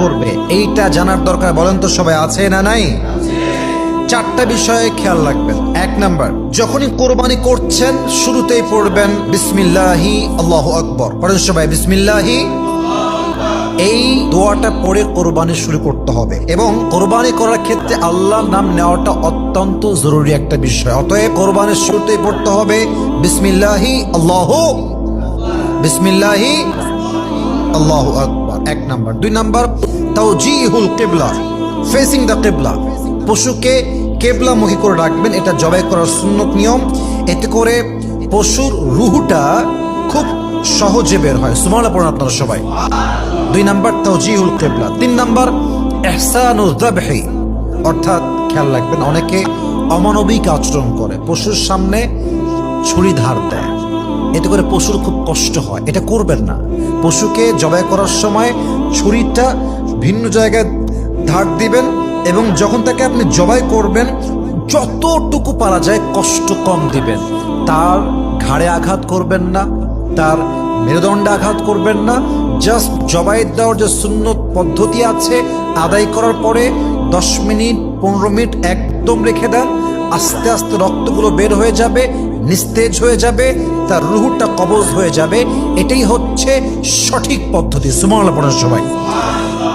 করবে এইটা জানার দরকার। বলেন তো সবাই, আছে না নাই? চারটা বিষয়ে খেয়াল রাখবেন। এক নাম্বার, যখনই কোরবানি করছেন শুরুতেই পড়বেন বিসমিল্লাহি আল্লাহু আকবার। পড়েন সবাই বিসমিল্লাহি। এই দোয়াটা পড়ে কোরবানি শুরু করতে হবে এবং কোরবানি করার ক্ষেত্রে আল্লাহর নাম নেওয়াটা অত্যন্ত জরুরি একটা বিষয়। অতএব কোরবানির শুরুতেই পড়তে হবে বিসমিল্লাহি আল্লাহু আকবার। এক নাম্বার। দুই নাম্বার, তাওজিহুল কিবলা, ফেসিং দ্য কিবলা। পশুকে কেবলামুখী করে রাখবেন, এটা জবাই করার সুন্নত নিয়ম। এতে করে পশুর রুহটা খুব সহজে বের হয়। সুবহানাল্লাহ পড়ুন আপনারা সবাই। দুই নাম্বার তাওজিহুল কিবলা। তিন নাম্বার ইহসানুল যাবহি, অর্থাৎ খেয়াল রাখবেন অনেকে অমানবিক আচরণ করে, পশুর সামনে ছুরি ধার দেয়, এতে করে পশুর খুব কষ্ট হয়। এটা করবেন না। পশুকে জবাই করার সময় ছুরিটা ভিন্ন জায়গায় ধার দিবেন এবং যখন তাকে আপনি জবাই করবেন যতটুকু পারা যায় কষ্ট কম দিবেন। তার ঘাড়ে আঘাত করবেন না, তার মেরুদণ্ডে আঘাত করবেন না। জাস্ট জবাই দেওয়ার যে সুন্নত পদ্ধতি আছে আদায় করার পরে 10 মিনিট 15 মিনিট একদম রেখে দেন। আস্তে আস্তে রক্তগুলো বের হয়ে যাবে, নিস্তেজ হয়ে যাবে, তার রুহটা কবজ হয়ে যাবে। এটাই হচ্ছে সঠিক পদ্ধতি। সুবহানাল্লাহ পড়েন সবাই।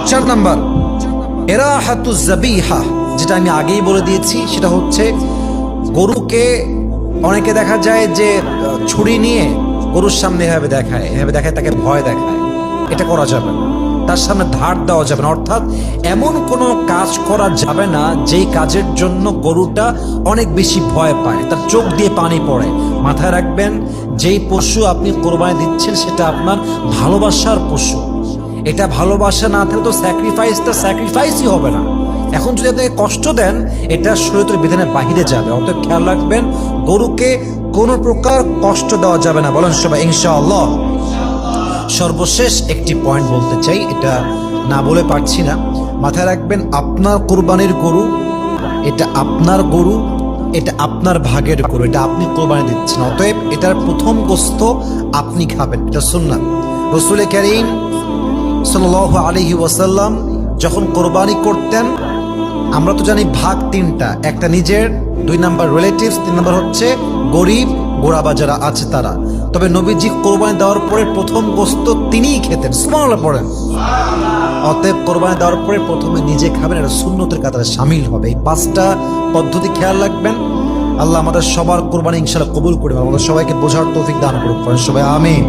4 নাম্বার ইরাহাতুজ যাবিহা, যেটা আমি আগেই বলে দিয়েছি, সেটা হচ্ছে গরুকে অনেকে দেখা যায় যে ছুরি নিয়ে গরুর সামনে এভাবে দেখায় তাকে ভয় দেখায়। এটা করা যাবে না। তার সামনে ধার দেওয়া যাবে না। অর্থাৎ এমন কোনো কাজ করা যাবে না যেই কাজের জন্য গরুটা অনেক বেশি ভয় পায়, তার চোখ দিয়ে পানি পড়ে। মাথায় রাখবেন, যেই পশু আপনি কোরবানি দিচ্ছেন সেটা আপনার ভালোবাসার পশু। এটা ভালোবাসা না থাকলে তো স্যাক্রিফাইসই হবে না। এখন যদি আপনাকে কষ্ট দেন এটা শরীয়তের বিধানের বাহিরে যাবে। অতএব খেয়াল রাখবেন গরুকে কোনো প্রকার কষ্ট দেওয়া যাবে না। বলেন সবাই ইনশাআল্লাহ। সর্বশেষ একটি পয়েন্ট বলতে চাই, এটা না বলে পারছি না। মাথায় রাখবেন আপনার কোরবানির গরু, এটা আপনার গরু, এটা আপনার ভাগের গরু, এটা আপনি কোরবানি দিচ্ছেন। অতএব এটার প্রথম গোশত আপনি খাবেন, এটা সুন্নাত। রাসূল কারীম সাল্লাল্লাহু আলাইহি ওয়াসাল্লাম যখন কোরবানি করতেন, আমরা তো জানি ভাগ তিনটা, একটা নিজের, 2 নাম্বার রিলেটিভস, 3 নাম্বার হচ্ছে গরিব গোড়াবা যারা আছে তারা। তবে নবীজি কোরবানি দেওয়ার পরে প্রথম গোশত তিনিই খেতেন। সুবহানাল্লাহ পড়েন। অতএব কোরবানি দেওয়ার পরে প্রথমে নিজে খাবেন, এটা সুন্নতের কাতারে শামিল হবে। এই 5টা পদ্ধতি খেয়াল রাখবেন। আল্লাহ আমাদের সবার কোরবানি ইনশাআল্লাহ কবুল করবেন, আমাদের সবাইকে বোঝার তৌফিক দান করুন। সবাই আমিন।